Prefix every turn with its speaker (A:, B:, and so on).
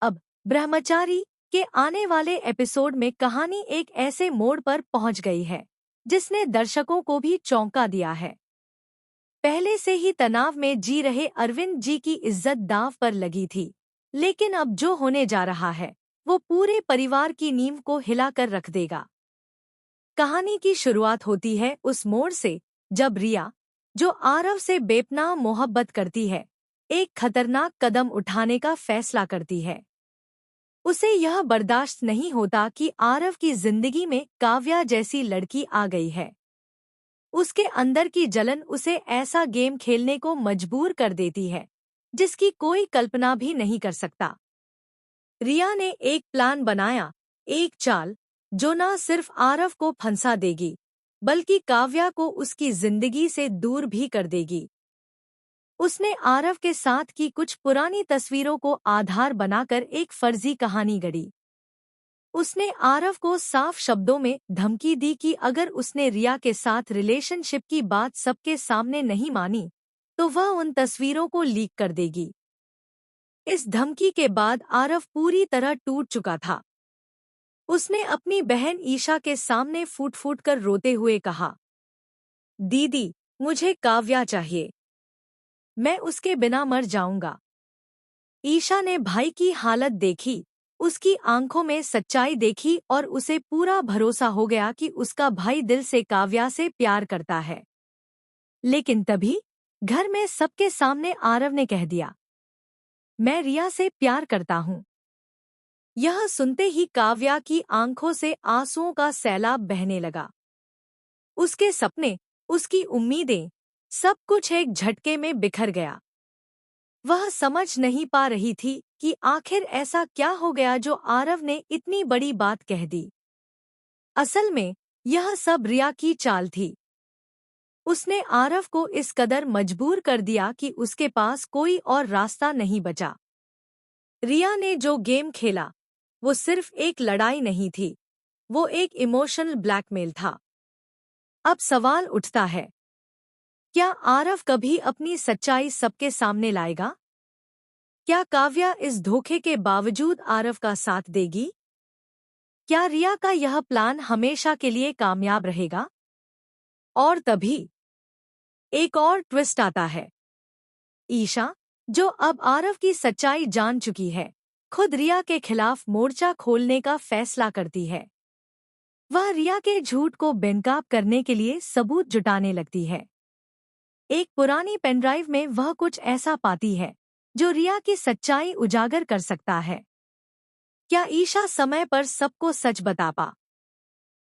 A: अब ब्रह्मचारी के आने वाले एपिसोड में कहानी एक ऐसे मोड़ पर पहुंच गई है जिसने दर्शकों को भी चौंका दिया है। पहले से ही तनाव में जी रहे अरविंद जी की इज्जत दांव पर लगी थी, लेकिन अब जो होने जा रहा है वो पूरे परिवार की नींव को हिलाकर रख देगा। कहानी की शुरुआत होती है उस मोड़ से जब रिया, जो आरव से बेपनाह मोहब्बत करती है, एक खतरनाक कदम उठाने का फैसला करती है। उसे यह बर्दाश्त नहीं होता कि आरव की जिंदगी में काव्या जैसी लड़की आ गई है। उसके अंदर की जलन उसे ऐसा गेम खेलने को मजबूर कर देती है जिसकी कोई कल्पना भी नहीं कर सकता। रिया ने एक प्लान बनाया, एक चाल जो न सिर्फ आरव को फंसा देगी बल्कि काव्या को उसकी जिंदगी से दूर भी कर देगी। उसने आरव के साथ की कुछ पुरानी तस्वीरों को आधार बनाकर एक फर्जी कहानी गढ़ी। उसने आरव को साफ शब्दों में धमकी दी कि अगर उसने रिया के साथ रिलेशनशिप की बात सबके सामने नहीं मानी तो वह उन तस्वीरों को लीक कर देगी। इस धमकी के बाद आरव पूरी तरह टूट चुका था। उसने अपनी बहन ईशा के सामने फूट फूट कर रोते हुए कहा, दीदी, मुझे काव्या चाहिए, मैं उसके बिना मर जाऊंगा। ईशा ने भाई की हालत देखी, उसकी आंखों में सच्चाई देखी और उसे पूरा भरोसा हो गया कि उसका भाई दिल से काव्या से प्यार करता है। लेकिन तभी घर में सबके सामने आरव ने कह दिया, मैं रिया से प्यार करता हूँ। यह सुनते ही काव्या की आंखों से आंसुओं का सैलाब बहने लगा। उसके सपने, उसकी उम्मीदें, सब कुछ एक झटके में बिखर गया। वह समझ नहीं पा रही थी कि आखिर ऐसा क्या हो गया जो आरव ने इतनी बड़ी बात कह दी। असल में यह सब रिया की चाल थी। उसने आरव को इस कदर मजबूर कर दिया कि उसके पास कोई और रास्ता नहीं बचा। रिया ने जो गेम खेला वो सिर्फ एक लड़ाई नहीं थी, वो एक इमोशनल ब्लैकमेल था। अब सवाल उठता है, क्या आरव कभी अपनी सच्चाई सबके सामने लाएगा? क्या काव्या इस धोखे के बावजूद आरव का साथ देगी? क्या रिया का यह प्लान हमेशा के लिए कामयाब रहेगा? और तभी एक और ट्विस्ट आता है। ईशा, जो अब आरव की सच्चाई जान चुकी है, खुद रिया के खिलाफ मोर्चा खोलने का फैसला करती है। वह रिया के झूठ को बेनकाब करने के लिए सबूत जुटाने लगती है। एक पुरानी पेनड्राइव में वह कुछ ऐसा पाती है जो रिया की सच्चाई उजागर कर सकता है। क्या ईशा समय पर सबको सच बता पा